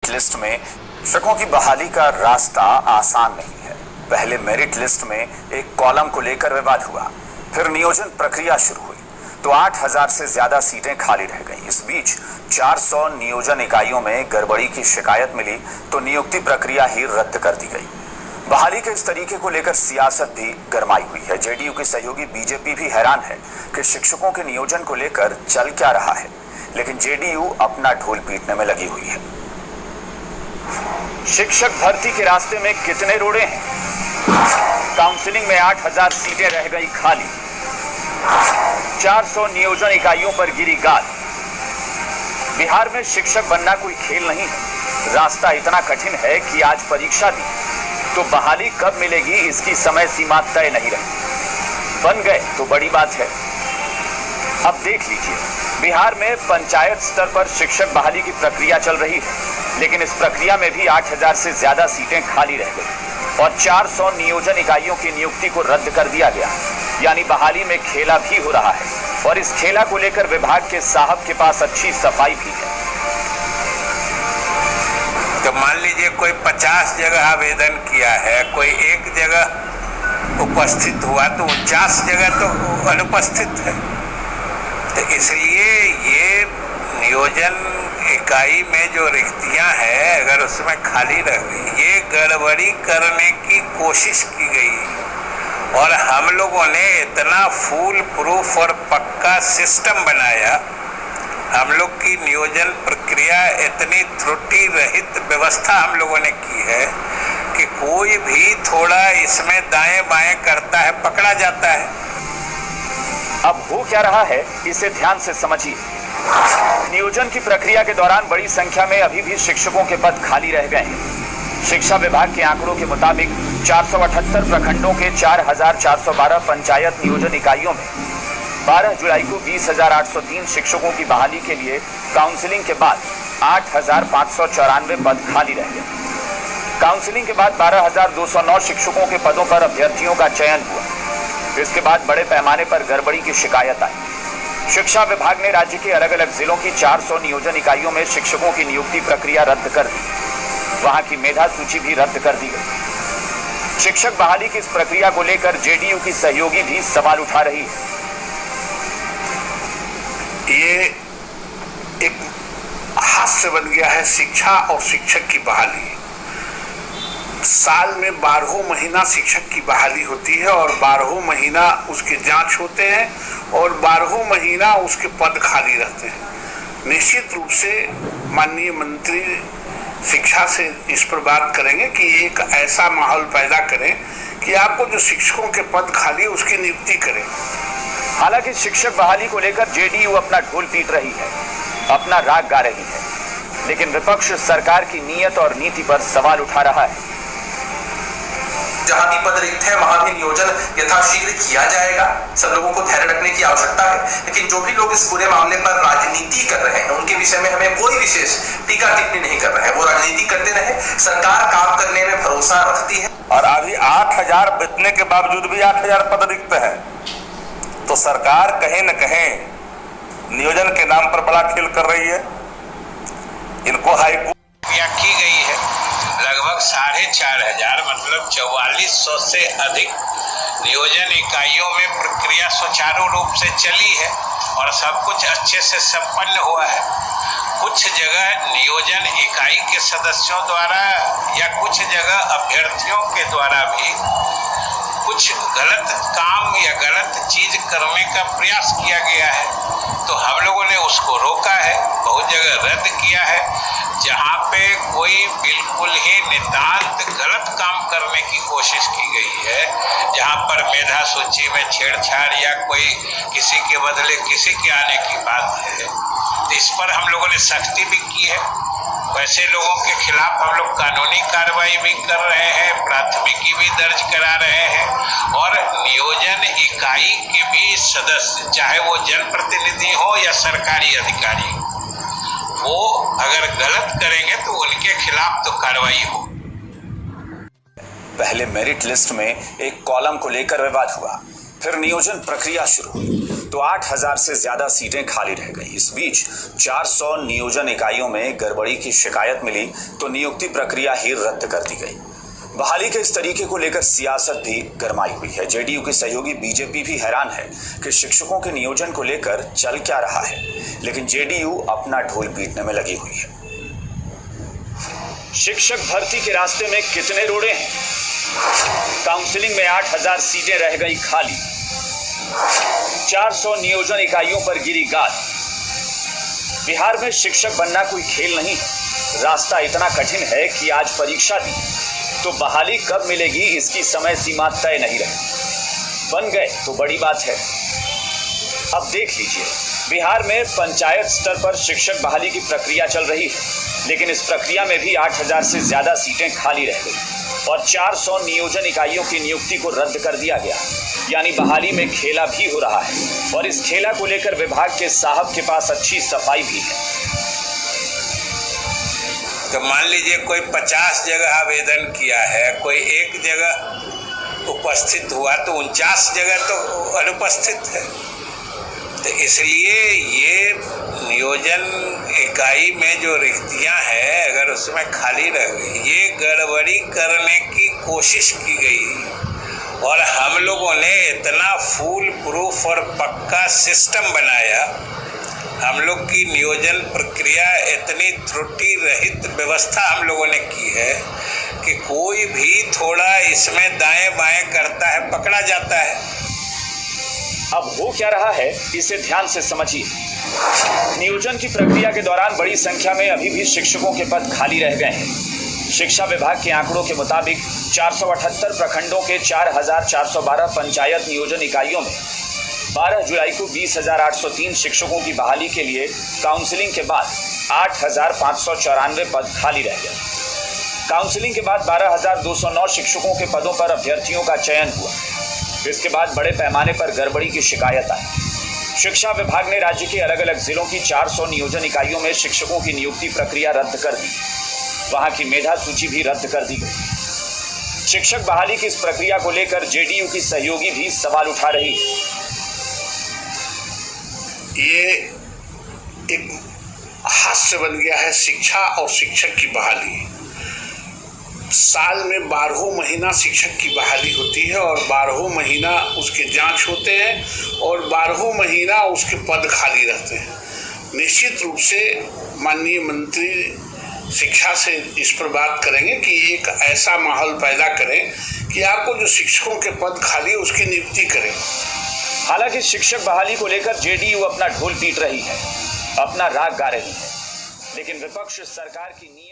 Merit list में शिक्षकों की बहाली का रास्ता आसान नहीं है। पहले मेरिट लिस्ट में एक कॉलम को लेकर विवाद हुआ, फिर नियोजन प्रक्रिया शुरू हुई तो 8000 से ज्यादा सीटें खाली रह गईं। इस बीच 400 नियोजन इकाइयों में गड़बड़ी की शिकायत मिली तो नियुक्ति प्रक्रिया ही रद्द कर दी गई। बहाली के इस तरीके को लेकर सियासत भी गरमाई हुई है। जेडीयू के सहयोगी बीजेपी भी हैरान है कि शिक्षकों के नियोजन को लेकर चल क्या रहा है, लेकिन जेडीयू अपना ढोल पीटने में लगी हुई है। शिक्षक भर्ती के रास्ते में कितने रोड़े हैं? काउंसलिंग में 8000 सीटें रह गई खाली, 400 नियोजन इकाइयों पर गिरी गाज। बिहार में शिक्षक बनना कोई खेल नहीं है। रास्ता इतना कठिन है कि आज परीक्षा दी तो बहाली कब मिलेगी इसकी समय सीमा तय नहीं रही। बन गए तो बड़ी बात है। अब देख लीजिए, बिहार में पंचायत स्तर पर शिक्षक बहाली की प्रक्रिया चल रही है, लेकिन इस प्रक्रिया में भी 8000 से ज्यादा सीटें खाली रह गई और 400 नियोजन इकाइयों की नियुक्ति को रद्द कर दिया गया। यानी बहाली में खेला भी हो रहा है और इस खेला को लेकर विभाग के साहब के पास अच्छी सफाई भी है। तो मान लीजिए कोई 50 जगह आवेदन किया है, कोई एक जगह उपस्थित हुआ तो 49 जगह तो अनुपस्थित है। तो इसलिए ये नियोजन इकाई में जो रिक्तियां हैं, अगर उसमें खाली रह गई, ये गड़बड़ी करने की कोशिश की गई और हम लोगों ने इतना फूल प्रूफ और पक्का सिस्टम बनाया, हम लोग की नियोजन प्रक्रिया इतनी त्रुटि रहित व्यवस्था हम लोगों ने की है कि कोई भी थोड़ा इसमें दाएं बाएं करता है पकड़ा जाता है। अब हो क्या रहा है इसे ध्यान से समझिए। नियोजन की प्रक्रिया के दौरान बड़ी संख्या में अभी भी शिक्षकों के पद खाली रह गए हैं। शिक्षा विभाग के आंकड़ों के मुताबिक 478 प्रखंडों के 4412 पंचायत नियोजन इकाइयों में 12 जुलाई को 20,803 शिक्षकों की बहाली के लिए काउंसलिंग के बाद 8,594 पद खाली रह गए। काउंसलिंग के बाद 12,209 शिक्षकों के पदों पर अभ्यर्थियों का चयन हुआ। इसके बाद बड़े पैमाने पर गड़बड़ी की शिकायत आई। शिक्षा विभाग ने राज्य के अलग अलग जिलों की 400 नियोजन इकाइयों में शिक्षकों की नियुक्ति प्रक्रिया रद्द कर दी। वहां की मेधा सूची भी रद्द कर दी गई। शिक्षक बहाली की इस प्रक्रिया को लेकर जेडीयू की सहयोगी भी सवाल उठा रही है। ये एक हास्य बन गया है शिक्षा और शिक्षक की बहाली। साल में 12 महीना शिक्षक की बहाली होती है और 12 महीना उसके जांच होते हैं और 12 महीना उसके पद खाली रहते हैं। निश्चित रूप से माननीय मंत्री शिक्षा से इस पर बात करेंगे कि एक ऐसा माहौल पैदा करें कि आपको जो शिक्षकों के पद खाली है उसकी नियुक्ति करें। हालांकि शिक्षक बहाली को लेकर जेडीयू अपना ढोल पीट रही है, अपना राग गा रही है, लेकिन विपक्ष सरकार की नीयत और नीति पर सवाल उठा रहा है। जहां भी पद रिक्त है वहां भी नियोजन यथाशीघ्र किया जाएगा। सब लोगों को धैर्य रखने की आवश्यकता है, लेकिन जो भी लोग इस पूरे मामले पर राजनीति कर रहे हैं उनके विषय में हमें कोई विशेष टीका टिप्पणी नहीं कर रहे हैं। वो राजनीति करते रहे, सरकार काम करने में भरोसा रखती है। और अभी 8000 बितने के बावजूद भी 8000 पद रिक्त है, तो सरकार कहीं न कहीं नियोजन के नाम पर बड़ा खेल कर रही है। इनको हाईकोर्ट की गई है लगभग 4500 मतलब 4400 से अधिक नियोजन इकाइयों में प्रक्रिया सुचारू रूप से चली है और सब कुछ अच्छे से संपन्न हुआ है। कुछ जगह नियोजन इकाई के सदस्यों द्वारा या कुछ जगह अभ्यर्थियों के द्वारा भी कुछ गलत काम या गलत चीज करने का प्रयास किया गया है, तो हम लोगों ने उसको रोका है, बहुत जगह रद्द किया है। जहाँ पे कोई बिल्कुल ही नितांत गलत काम करने की कोशिश की गई है, जहाँ पर मेधा सूची में छेड़छाड़ या कोई किसी के बदले किसी के आने की बात है, तो इस पर हम लोगों ने सख्ती भी की है। वैसे लोगों के खिलाफ हम लोग कानूनी कार्रवाई भी कर रहे हैं, प्राथमिकी भी दर्ज करा रहे हैं और नियोजन इकाई के भी सदस्य, चाहे वो जनप्रतिनिधि हो या सरकारी अधिकारी, वो अगर गलत करेंगे तो उनके खिलाफ तो कार्रवाई हो। पहले मेरिट लिस्ट में एक कॉलम को लेकर विवाद हुआ, फिर नियोजन प्रक्रिया शुरू हुई तो 8000 से ज्यादा सीटें खाली रह गई। इस बीच 400 नियोजन इकाइयों में गड़बड़ी की शिकायत मिली तो नियुक्ति प्रक्रिया ही रद्द कर दी गई। बहाली के इस तरीके को लेकर सियासत भी गरमाई हुई है। जेडीयू के सहयोगी बीजेपी भी हैरान है कि शिक्षकों के नियोजन को लेकर चल क्या रहा है, लेकिन जेडीयू अपना ढोल पीटने में लगी हुई है। शिक्षक भर्ती के रास्ते में कितने रोड़े हैं? काउंसलिंग में 8000 सीटें रह गई खाली। 400 नियोजन इकाइयों पर गिरी गाज। बिहार में शिक्षक बनना कोई खेल नहीं। रास्ता इतना कठिन है कि आज परीक्षा दी तो बहाली कब मिलेगी इसकी समय सीमा तय नहीं रही। बन गए तो बड़ी बात है। अब देख लीजिए, बिहार में पंचायत स्तर पर शिक्षक बहाली की प्रक्रिया चल रही है, लेकिन इस प्रक्रिया में भी 8000 से ज्यादा सीटें खाली रह गई और 400 नियोजन इकाइयों की नियुक्ति को रद्द कर दिया गया। यानी बहाली में खेला भी हो रहा है और इस खेला को लेकर विभाग के साहब के पास अच्छी सफाई भी है। तो मान लीजिए कोई 50 जगह आवेदन किया है, कोई एक जगह उपस्थित हुआ तो 49 जगह तो अनुपस्थित है। तो इसलिए ये नियोजन इकाई में जो रिक्तियां हैं, अगर उसमें खाली रह गई, ये गड़बड़ी करने की कोशिश की गई और हम लोगों ने इतना फूल प्रूफ और पक्का सिस्टम बनाया, हम लोग की नियोजन प्रक्रिया इतनी त्रुटि रहित व्यवस्था हम लोगों ने की है कि कोई भी थोड़ा इसमें दाएं बाएं करता है पकड़ा जाता है। अब हो क्या रहा है इसे ध्यान से समझिए। नियोजन की प्रक्रिया के दौरान बड़ी संख्या में अभी भी शिक्षकों के पद खाली रह गए हैं। शिक्षा विभाग के आंकड़ों के मुताबिक 478 प्रखंडों के 4412 पंचायत नियोजन इकाइयों में 12 जुलाई को 20,803 शिक्षकों की बहाली के लिए काउंसलिंग के बाद 8,594 पद खाली रह गए। काउंसलिंग के बाद 12,209 शिक्षकों के पदों पर अभ्यर्थियों का चयन हुआ। इसके बाद बड़े पैमाने पर गड़बड़ी की शिकायत आई। शिक्षा विभाग ने राज्य के अलग अलग जिलों की 400 नियोजन इकाइयों में शिक्षकों की नियुक्ति प्रक्रिया रद्द कर दी। वहां की मेधा सूची भी रद्द कर दी गई। शिक्षक बहाली की इस प्रक्रिया को लेकर जेडीयू की सहयोगी भी सवाल उठा रही है। ये एक हास्य बन गया है शिक्षा और शिक्षक की बहाली। साल में 12 महीना शिक्षक की बहाली होती है और 12 महीना उसके जांच होते हैं और 12 महीना उसके पद खाली रहते हैं। निश्चित रूप से माननीय मंत्री शिक्षा से इस पर बात करेंगे कि एक ऐसा माहौल पैदा करें कि आपको जो शिक्षकों के पद खाली उसकी नियुक्ति करें। हालांकि शिक्षक बहाली को लेकर जेडीयू अपना ढोल पीट रही है, अपना राग गा रही है, लेकिन विपक्ष सरकार की नीयत